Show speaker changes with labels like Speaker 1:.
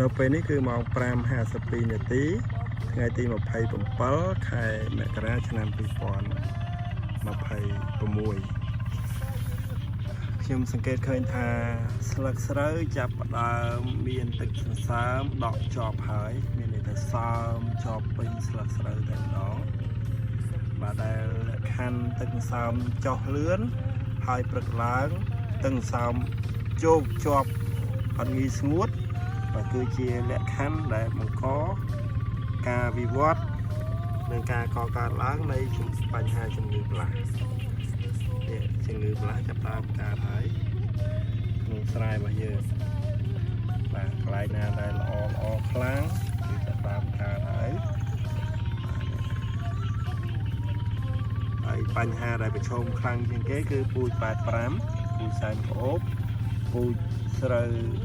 Speaker 1: នៅពេលនេះគឺម៉ោង 5:52 នាទីថ្ងៃទី 27 ខែមករាឆ្នាំ 2026 ខ្ញុំសង្កេតឃើញថាស្លឹកស្រូវចាប់ផ្ដើមមានទឹកសន្សើមដកជាប់ហើយមានន័យថាសើមជាប់ពេញស្លឹកស្រូវតែម្ដងបាទដែលលក្ខខណ្ឌទឹកសន្សើមចុះលឿនហើយព្រឹកឡើងទឹកសន្សើមជោគជាប់អត់ងាយស្ងួតបាទគឺជាលក្ខខណ្ឌដែលបង្កការវិវត្តនិងការកកើតឡើងនៃបញ្ហាជំងឺផ្លាស់ជំងឺផ្លាស់ចាប់តាមកើតហើយក្នុងស្រែរបស់យើងបាទកន្លែងណាដែលល្អខ្លាំងគឺចាប់តាមកើតហើយបញ្ហាដែលប្រឈមខ្លាំងជាងគេគឺពូជ85ពូជសែនក្អូបពូជស្រូវ